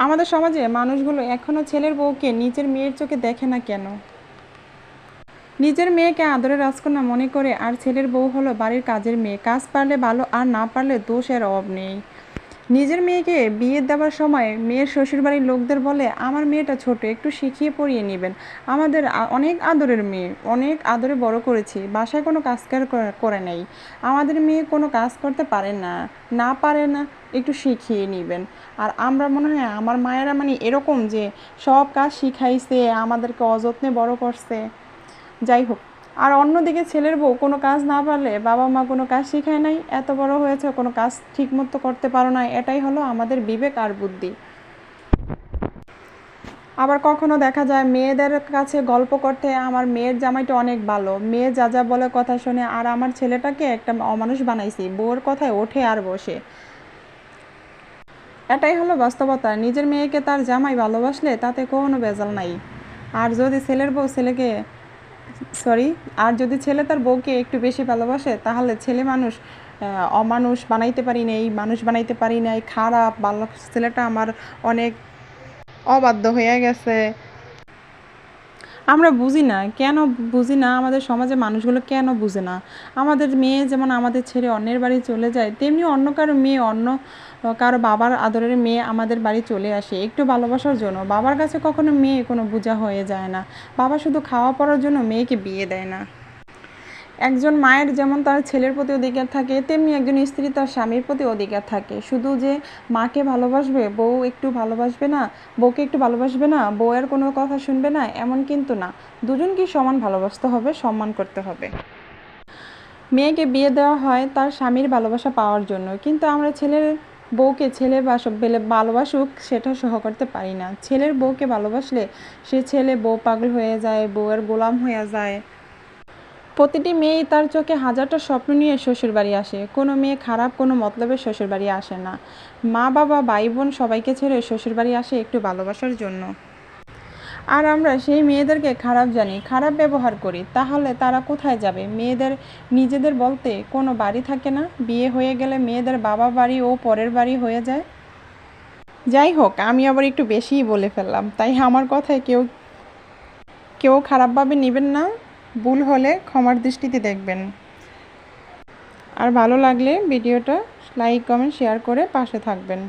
আমাদের সমাজে মানুষগুলো এখনো ছেলের বউকে নিজের মেয়ের চোখে দেখে না কেন? নিজের মেয়েকে আদরের রাজকন্যা মনে করে, আর ছেলের বউ হলো বাড়ির কাজের মেয়ে। কাজ পারলে ভালো, আর না পারলে দোষের অভাব নেই। নিজের মেয়েকে বিয়ে দেওয়ার সময় মেয়ের শ্বশুরবাড়ির লোকদের বলে, আমার মেয়েটা ছোট, একটু শিখিয়ে পড়িয়ে নেবেন। আমাদের অনেক আদরের মেয়ে, অনেক আদরে বড় করেছি, বাসায় কোনো কাজ করে নেই। আমাদের মেয়ে কোনো কাজ করতে পারে না, না পারে না, একটু শিখিয়ে নেবেন। আর আমরা মনে হয় আমার মায়েরা মানে এরকম যে সব কাজ শিখাইছে, আমাদেরকে অযত্নে বড় করছে। যাই হোক, আর অন্যদিকে ছেলের বউ কোনো কাজ না পারলে বাবা মা কোনো কাজ শিখায় নাই, এত বড় হয়েছে কোনো কাজ ঠিকমতো করতে পারো না, এটাই হলো আমাদের বিবেক আর বুদ্ধি। আবার কখনো দেখা যায় মেয়েদের কাছে গল্প করতে, আমার মেয়ের জামাইটা অনেক ভালো, মেয়ে যা যা বলে কথা শোনে, আর আমার ছেলেটাকে একটা অমানুষ বানাইছি, বউয়ের কথায় ওঠে আর বসে। এটাই হলো বাস্তবতা। নিজের মেয়েকে তার জামাই ভালোবাসলে তাতে কোনো ভেজাল নাই। আর যদি ছেলের বউ ছেলেকে সরি আর যদি ছেলে তার বউকে একটু বেশি ভালোবাসে, তাহলে ছেলে মানুষ অমানুষ বানাইতে পারি নাই, মানুষ বানাইতে পারি নাই, খারাপ ভালো, ছেলেটা আমার অনেক অবাধ্য হয়ে গেছে। আমরা বুঝি না কেন, বুঝি না আমাদের সমাজে মানুষগুলো কেন বুঝে না। আমাদের মেয়ে যেমন আমাদের ছেড়ে অন্যের বাড়ি চলে যায়, তেমনি অন্য কারো মেয়ে, অন্য কারো বাবার আদরের মেয়ে আমাদের বাড়ি চলে আসে একটু ভালোবাসার জন্য। বাবার কাছে কখনো মেয়ে কোনো বোঝা হয়ে যায় না। বাবা শুধু খাওয়া পড়ার জন্য মেয়েকে বিয়ে দেয় না। একজন মায়ের যেমন তার ছেলের প্রতি অধিকার থাকে, তেমনি একজন স্ত্রী তার স্বামীর প্রতি অধিকার থাকে। শুধু যে মাকে ভালোবাসবে, বউ একটু ভালোবাসবে না, বউকে একটু ভালোবাসবে না, বউয়ের কোনো কথা শুনবে না, এমন কিন্তু না। দুজনকেই সমান ভালোবাসতে হবে, সম্মান করতে হবে। মেয়েকে বিয়ে দেওয়া হয় তার স্বামীর ভালোবাসা পাওয়ার জন্য, কিন্তু আমরা ছেলের বউকে ছেলে ভালোবাসুক সেটা সহ করতে পারি না। ছেলের বউকে ভালোবাসলে সে ছেলে বউ পাগল হয়ে যায়, বউয়ের গোলাম হয়ে যায়। প্রতিটি মেয়েই তার চোখে হাজারটা স্বপ্ন নিয়ে শ্বশুরবাড়ি আসে। কোনো মেয়ে খারাপ কোনো মতলবে শ্বশুরবাড়ি আসে না। মা বাবা ভাই বোন সবাইকে ছেড়ে শ্বশুরবাড়ি আসে একটু ভালোবাসার জন্য। আর আমরা সেই মেয়েদেরকে খারাপ জানি, খারাপ ব্যবহার করি, তাহলে তারা কোথায় যাবে? মেয়েদের নিজেদের বলতে কোনো বাড়ি থাকে না। বিয়ে হয়ে গেলে মেয়েদের বাবা বাড়ি ও পরের বাড়ি হয়ে যায়। যাই হোক, আমি আবার একটু বেশিই বলে ফেললাম, তাই আমার কথায় কেউ কেউ খারাপভাবে নেবেন না। ভুল হলে ক্ষমার দৃষ্টিতে দেখবেন। আর ভালো লাগলে ভিডিওটা লাইক কমেন্ট শেয়ার করে পাশে থাকবেন।